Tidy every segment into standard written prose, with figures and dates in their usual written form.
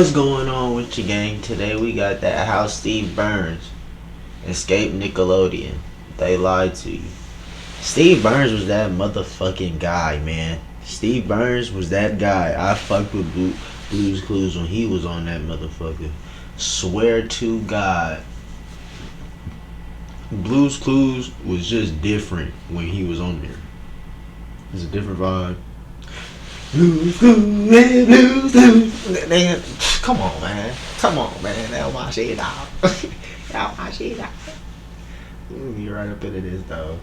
What's going on with your gang today? We got that how Steve Burns escaped Nickelodeon. They lied to you. Steve Burns was that motherfucking guy, man. Steve Burns was that guy. I fucked with Blue's Clues when he was on that motherfucker. Swear to God. Blue's Clues was just different when he was on there. It's a different vibe. Blues Clues, Blues Clues. Come on, man. That's my shit, dog. That's my shit, dog. You're right up into this, though.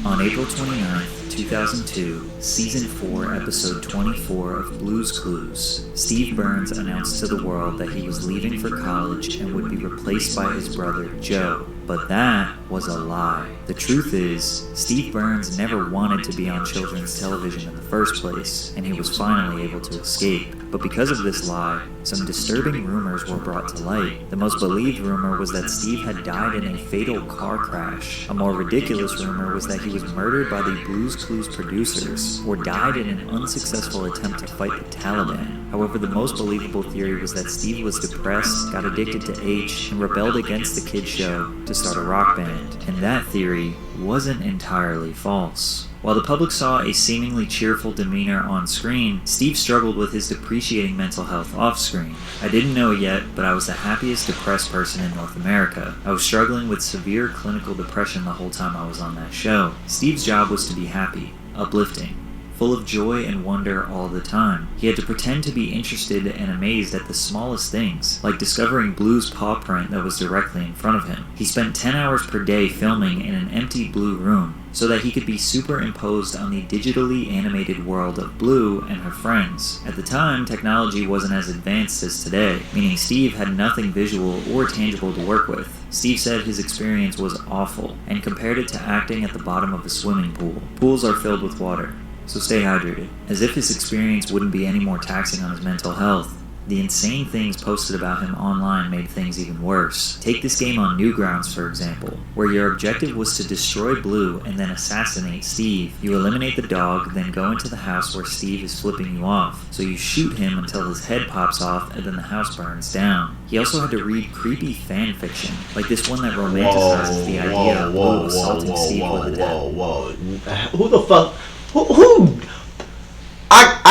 On April 29th, 2002, Season 4, Episode 24 of Blue's Clues, Steve Burns announced to the world that he was leaving for college and would be replaced by his brother, Joe. But that was a lie. The truth is, Steve Burns never wanted to be on children's television in the first place, and he was finally able to escape. But because of this lie, some disturbing rumors were brought to light. The most believed rumor was that Steve had died in a fatal car crash. A more ridiculous rumor was that he was murdered by the Blue's Clues producers, or died in an unsuccessful attempt to fight the Taliban. However, the most believable theory was that Steve was depressed, got addicted to H, and rebelled against the kid show to start a rock band. And that theory wasn't entirely false. While the public saw a seemingly cheerful demeanor on screen, Steve struggled with his depreciating mental health off-screen. I didn't know it yet, but I was the happiest depressed person in North America. I was struggling with severe clinical depression the whole time I was on that show. Steve's job was to be happy, uplifting, full of joy and wonder all the time. He had to pretend to be interested and amazed at the smallest things, like discovering Blue's paw print that was directly in front of him. He spent 10 hours per day filming in an empty Blue room, so that he could be superimposed on the digitally animated world of Blue and her friends. At the time, technology wasn't as advanced as today, meaning Steve had nothing visual or tangible to work with. Steve said his experience was awful, and compared it to acting at the bottom of a swimming pool. Pools are filled with water, so stay hydrated. As if his experience wouldn't be any more taxing on his mental health, the insane things posted about him online made things even worse. Take this game on NewGRS, for example, where your objective was to destroy Blue and then assassinate Steve. You eliminate the dog, then go into the house where Steve is flipping you off. So you shoot him until his head pops off and then the house burns down. He also had to read creepy fanfiction, like this one that romanticizes the idea of Blue assaulting Steve with a death. Who the fuck? Who?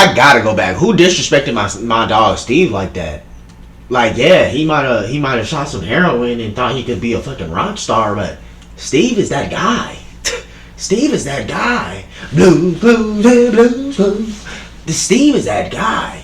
I gotta go back. Who disrespected my dog Steve like that? Like, yeah, he might have shot some heroin and thought he could be a fucking rock star, but Steve is that guy. Steve is that guy. Blues, blues, blues, blues. Steve is that guy.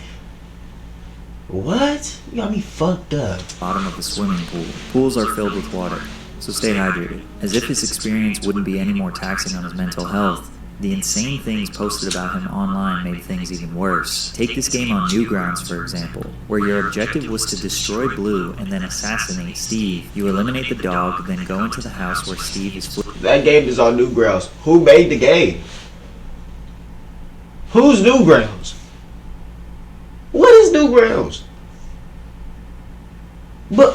What? You got me fucked up. Bottom of the swimming pool. Pools are filled with water, so stay hydrated. As if his experience wouldn't be any more taxing on his mental health, the insane things posted about him online made things even worse. Take this game on NewGRS, for example, where your objective was to destroy Blue and then assassinate Steve. You eliminate the dog, then go into the house where Steve is flipping. That game is on NewGRS. Who made the game? Who's NewGRS? What is NewGRS? But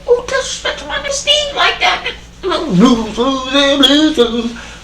who disrespects my Steve like that?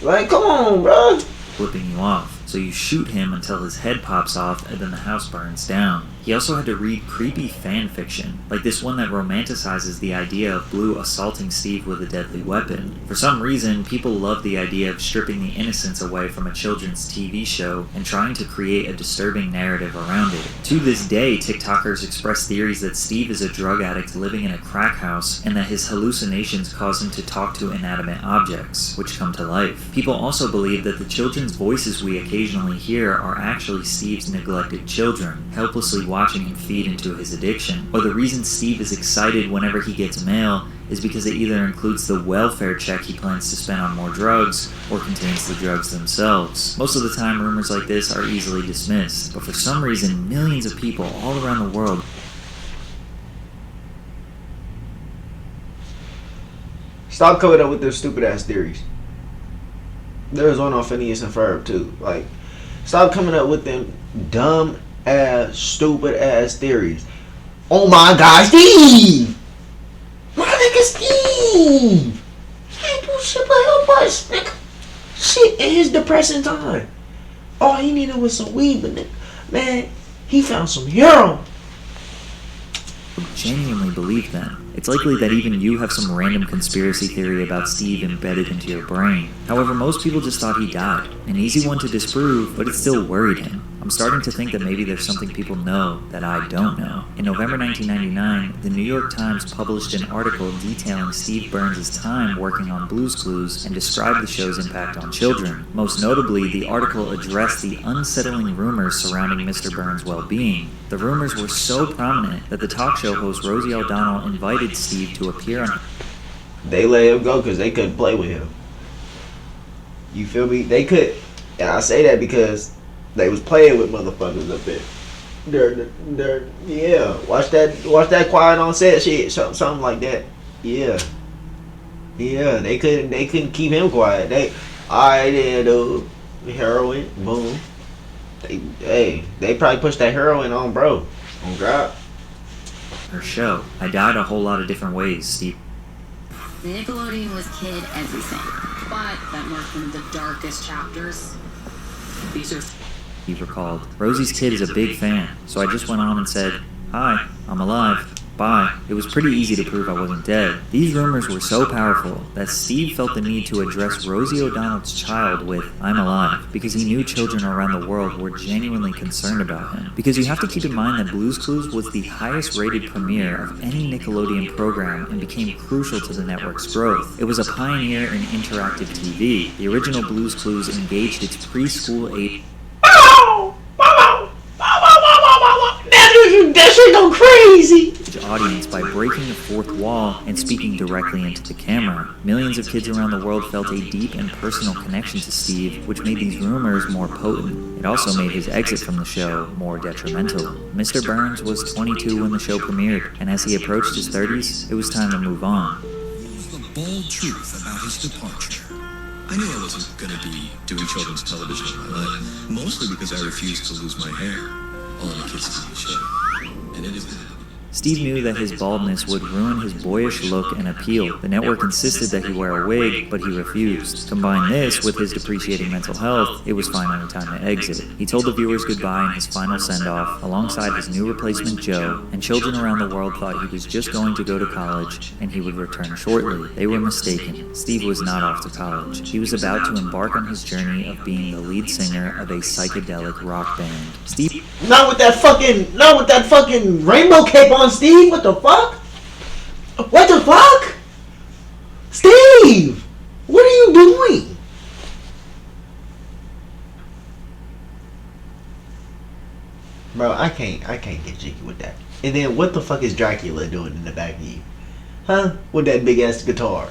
Like, come on, bro. Flipping you off. So you shoot him until his head pops off and then the house burns down. He also had to read creepy fanfiction, like this one that romanticizes the idea of Blue assaulting Steve with a deadly weapon. For some reason, people love the idea of stripping the innocence away from a children's TV show and trying to create a disturbing narrative around it. To this day, TikTokers express theories that Steve is a drug addict living in a crack house and that his hallucinations cause him to talk to inanimate objects, which come to life. People also believe that the children's voices we occasionally hear are actually Steve's neglected children, helplessly watching him feed into his addiction. Or the reason Steve is excited whenever he gets mail is because it either includes the welfare check he plans to spend on more drugs or contains the drugs themselves. Most of the time, rumors like this are easily dismissed, but for some reason, millions of people all around the world Stop coming up with those stupid ass theories. There's one on Phineas and Ferb too. Like, stop coming up with them dumb ass, stupid ass theories. Oh my God, Steve! My nigga Steve! Hey, do shit but help us, nigga. Shit in his depressing time. All he needed was some weed, but man, He found some heroin. Genuinely believe them. It's likely that even you have some random conspiracy theory about Steve embedded into your brain. However, most people just thought he died. An easy one to disprove, but it still worried him. I'm starting to think that maybe there's something people know that I don't know. In November 1999, the New York Times published an article detailing Steve Burns' time working on Blue's Clues and described the show's impact on children. Most notably, the article addressed the unsettling rumors surrounding Mr. Burns' well-being. The rumors were so prominent that the talk show host Rosie O'Donnell invited Steve to appear on. They let him go because they couldn't play with him. You feel me? They could, and I say that because they was playing with motherfuckers up there. Yeah. Watch that quiet on set shit, something like that. Yeah. They couldn't keep him quiet. Heroin, boom. They probably pushed that heroin on bro. On God. Her show. I died a whole lot of different ways, Steve. Nickelodeon was kid everything, but that marked one of the darkest chapters. These are. He recalled. Rosie's kid is a big fan, so I just went on and said, "Hi, I'm alive. Bye." It was pretty easy to prove I wasn't dead. These rumors were so powerful that Steve felt the need to address Rosie O'Donnell's child with "I'm alive," because he knew children around the world were genuinely concerned about him. Because you have to keep in mind that Blue's Clues was the highest rated premiere of any Nickelodeon program and became crucial to the network's growth. It was a pioneer in interactive TV. The original Blue's Clues engaged its preschool age That shit go crazy. audience by breaking the fourth wall and speaking directly into the camera. Millions of kids around the world felt a deep and personal connection to Steve, which made these rumors more potent. It also made his exit from the show more detrimental. Mr. Burns was 22 when the show premiered, and as he approached his 30s, it was time to move on. The bold truth about his departure. I knew I wasn't going to be doing children's television in my life, mostly because I refused to lose my hair on a kids' TV show. And it is. Steve knew that his baldness would ruin his boyish look and appeal. The network insisted that he wear a wig, but he refused. Combine this with his depreciating mental health, it was finally time to exit. He told the viewers goodbye in his final send-off, alongside his new replacement Joe, and children around the world thought he was just going to go to college, and he would return shortly. They were mistaken. Steve was not off to college. He was about to embark on his journey of being the lead singer of a psychedelic rock band. Steve... Not with that fucking rainbow cape on, Steve. What the fuck? What the fuck? Steve! What are you doing? Bro, I can't get jiggy with that. And then what the fuck is Dracula doing in the back of you? Huh? With that big ass guitar.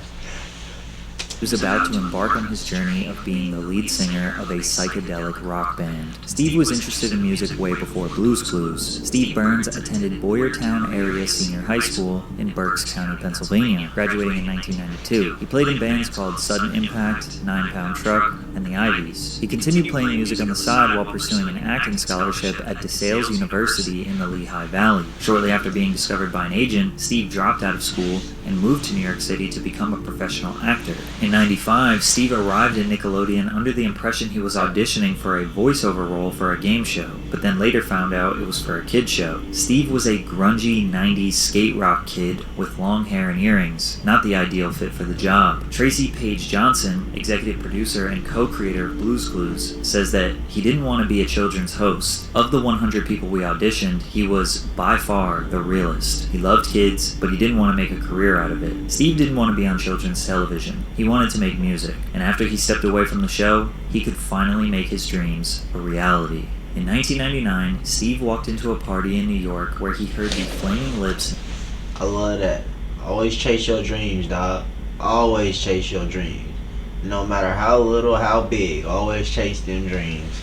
was about to embark on his journey of being the lead singer of a psychedelic rock band. Steve was interested in music way before Blue's Clues. Steve Burns attended Boyertown Area Senior High School in Berks County, Pennsylvania, graduating in 1992. He played in bands called Sudden Impact, 9 Pound Truck, and the Ivies. He continued playing music on the side while pursuing an acting scholarship at DeSales University in the Lehigh Valley. Shortly after being discovered by an agent, Steve dropped out of school and moved to New York City to become a professional actor. In '95, Steve arrived at Nickelodeon under the impression he was auditioning for a voiceover role for a game show, but then later found out it was for a kid show. Steve was a grungy 90s skate rock kid with long hair and earrings, not the ideal fit for the job. Tracy Page Johnson, executive producer and co-creator of Blue's Clues, says that he didn't want to be a children's host. Of the 100 people we auditioned, he was by far the realest. He loved kids, but he didn't want to make a career out of it. Steve didn't want to be on children's television. He wanted to make music, and after he stepped away from the show, he could finally make his dreams a reality. In 1999, Steve walked into a party in New York where he heard the Flaming Lips. I love that. Always chase your dreams, dog. Always chase your dreams. No matter how little, how big, always chase them dreams.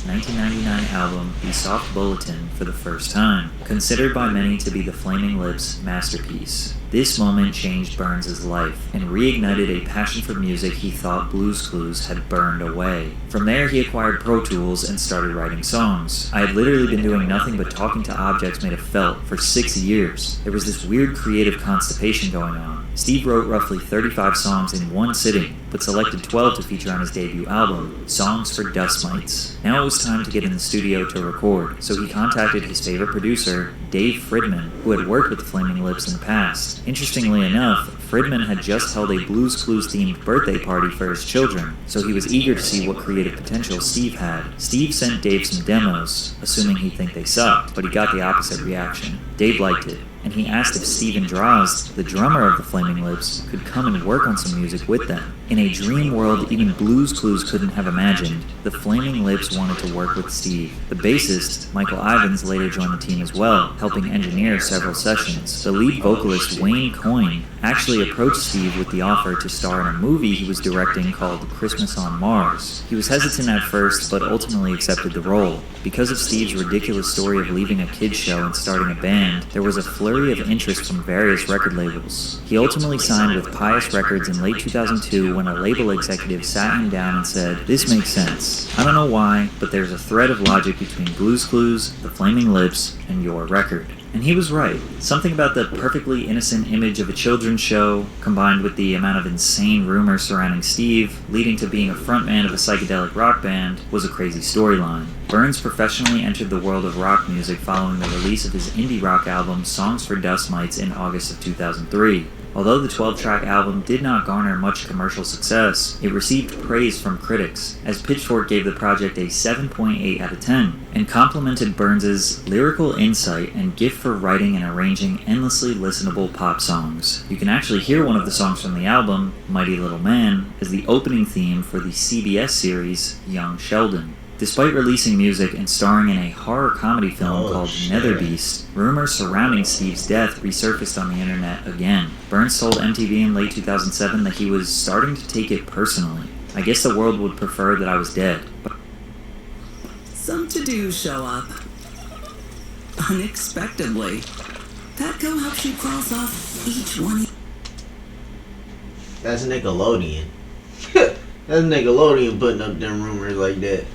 1999 album, The Soft Bulletin, for the first time, considered by many to be the Flaming Lips' masterpiece. This moment changed Burns' life and reignited a passion for music he thought Blue's Clues had burned away. From there, he acquired Pro Tools and started writing songs. I had literally been doing nothing but talking to objects made of felt for 6 years. There was this weird creative constipation going on. Steve wrote roughly 35 songs in one sitting, but selected 12 to feature on his debut album, Songs for Dust Mites. Now it was time to get in the studio to record, so he contacted his favorite producer, Dave Fridman, who had worked with the Flaming Lips in the past. Interestingly enough, Fridman had just held a Blue's Clues themed birthday party for his children, so he was eager to see what creative potential Steve had. Steve sent Dave some demos, assuming he'd think they sucked, but he got the opposite reaction. Dave liked it, and he asked if Steven Drozd, the drummer of the Flaming Lips, could come and work on some music with them. In a dream world even Blue's Clues couldn't have imagined, the Flaming Lips wanted to work with Steve. The bassist, Michael Ivins, later joined the team as well, helping engineer several sessions. The lead vocalist, Wayne Coyne, actually approached Steve with the offer to star in a movie he was directing called Christmas on Mars. He was hesitant at first, but ultimately accepted the role. Because of Steve's ridiculous story of leaving a kids show and starting a band, there was a flurry of interest from various record labels. He ultimately signed with Pious Records in late 2002 when a label executive sat him down and said, "This makes sense. I don't know why, but there's a thread of logic between Blue's Clues, the Flaming Lips, and your record." And he was right. Something about the perfectly innocent image of a children's show, combined with the amount of insane rumors surrounding Steve, leading to being a frontman of a psychedelic rock band, was a crazy storyline. Burns professionally entered the world of rock music following the release of his indie rock album Songs for Dust Mites in August of 2003. Although the 12-track album did not garner much commercial success, it received praise from critics, as Pitchfork gave the project a 7.8 out of 10, and complimented Burns' lyrical insight and gift for writing and arranging endlessly listenable pop songs. You can actually hear one of the songs from the album, Mighty Little Man, as the opening theme for the CBS series Young Sheldon. Despite releasing music and starring in a horror comedy film called Netherbeast, rumors surrounding Steve's death resurfaced on the internet again. Burns told MTV in late 2007 that he was starting to take it personally. "I guess the world would prefer that I was dead." Some to-dos show up. Unexpectedly. Petco helps you cross off each one. That's Nickelodeon. That's Nickelodeon putting up them rumors like that.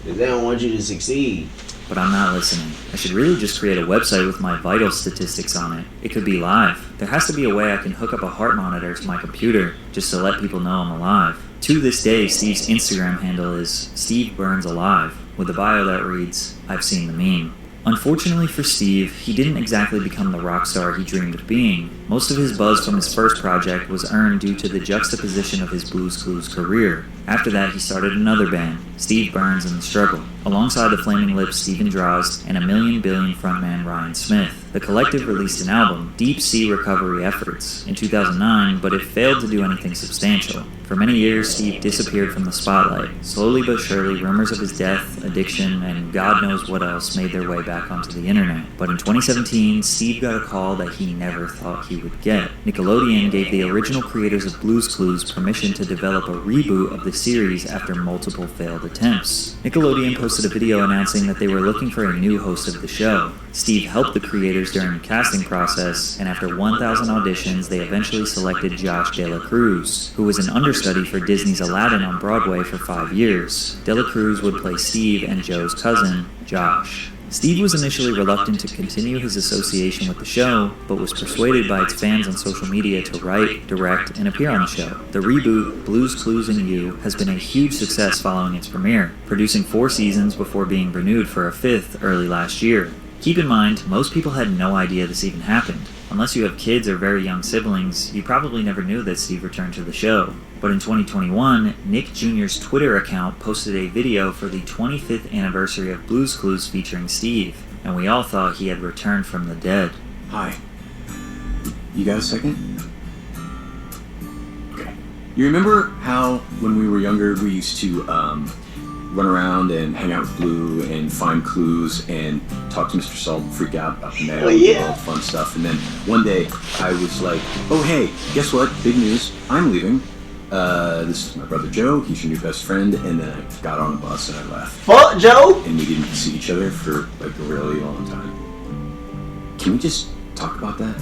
Because they don't want you to succeed. But I'm not listening. I should really just create a website with my vital statistics on it. It could be live. There has to be a way I can hook up a heart monitor to my computer just to let people know I'm alive. To this day, Steve's Instagram handle is Steve Burns Alive, with a bio that reads, "I've seen the meme." Unfortunately for Steve, he didn't exactly become the rock star he dreamed of being. Most of his buzz from his first project was earned due to the juxtaposition of his Blue's Clues career. After that, he started another band, Steve Burns and the Struggle, alongside the Flaming Lips Steven Drozd and a Million Billion frontman Ryan Smith. The collective released an album, Deep Sea Recovery Efforts, in 2009, but it failed to do anything substantial. For many years, Steve disappeared from the spotlight. Slowly but surely, rumors of his death, addiction, and God knows what else made their way back onto the internet. But in 2017, Steve got a call that he never thought he would get. Nickelodeon gave the original creators of Blue's Clues permission to develop a reboot of the series after multiple failed attempts. Nickelodeon posted a video announcing that they were looking for a new host of the show. Steve helped the creators during the casting process, and after 1,000 auditions, they eventually selected Josh De La Cruz, who was an understudy for Disney's Aladdin on Broadway for 5 years. De La Cruz would play Steve and Joe's cousin, Josh. Steve was initially reluctant to continue his association with the show, but was persuaded by its fans on social media to write, direct, and appear on the show. The reboot, Blue's Clues and You, has been a huge success following its premiere, producing 4 seasons before being renewed for a 5th early last year. Keep in mind, most people had no idea this even happened. Unless you have kids or very young siblings, you probably never knew that Steve returned to the show. But in 2021, Nick Jr.'s Twitter account posted a video for the 25th anniversary of Blue's Clues featuring Steve, and we all thought he had returned from the dead. Hi. You got a second? Okay. You remember how, when we were younger, we used to, run around and hang out with Blue and find clues and talk to Mr. Salt, freak out about the mail, and all the fun stuff. And then one day I was like, oh hey, guess what? Big news. I'm leaving. This is my brother Joe. He's your new best friend. And then I got on a bus and I left. Fuck Joe! And we didn't see each other for like a really long time. Can we just talk about that?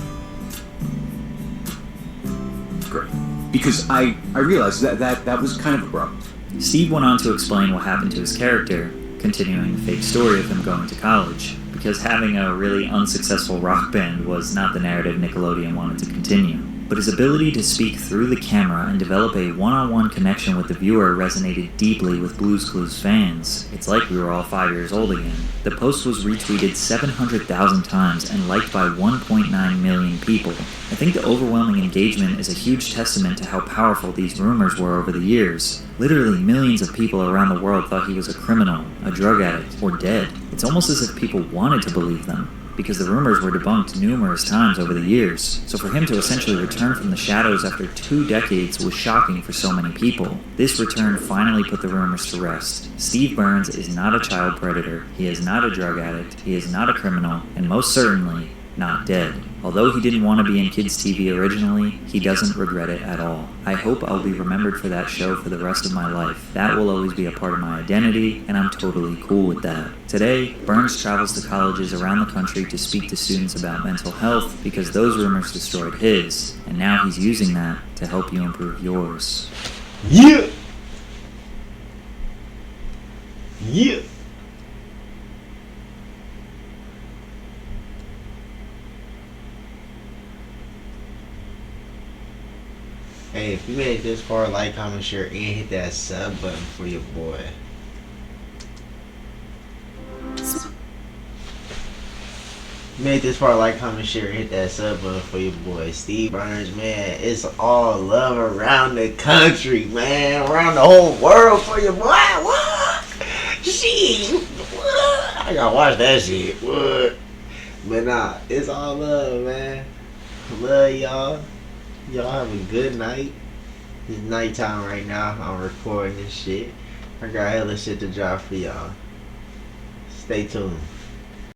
great. Because I realized that was kind of abrupt. Steve went on to explain what happened to his character, continuing the fake story of him going to college, because having a really unsuccessful rock band was not the narrative Nickelodeon wanted to continue. But his ability to speak through the camera and develop a one-on-one connection with the viewer resonated deeply with Blue's Clues fans. It's like we were all 5 years old again. The post was retweeted 700,000 times and liked by 1.9 million people. I think the overwhelming engagement is a huge testament to how powerful these rumors were over the years. Literally millions of people around the world thought he was a criminal, a drug addict, or dead. It's almost as if people wanted to believe them, because the rumors were debunked numerous times over the years. So for him to essentially return from the shadows after 2 decades was shocking for so many people. This return finally put the rumors to rest. Steve Burns is not a child predator, he is not a drug addict, he is not a criminal, and most certainly not dead. Although he didn't want to be in kids' TV originally, he doesn't regret it at all. I hope I'll be remembered for that show for the rest of my life. That will always be a part of my identity, and I'm totally cool with that. Today, Burns travels to colleges around the country to speak to students about mental health because those rumors destroyed his, and now he's using that to help you improve yours. Yeah. Yeah. Hey, if you made it this far, like, comment, share, and hit that sub button for your boy. You made it this far, like, comment, share, and hit that sub button for your boy Steve Burns, man. It's all love around the country, man. Around the whole world for your boy. What? Shit. What? I gotta watch that shit. What? But nah, it's all love, man. Love y'all. Y'all have a good night. It's nighttime right now. I'm recording this shit. I got hella shit to drop for y'all. Stay tuned.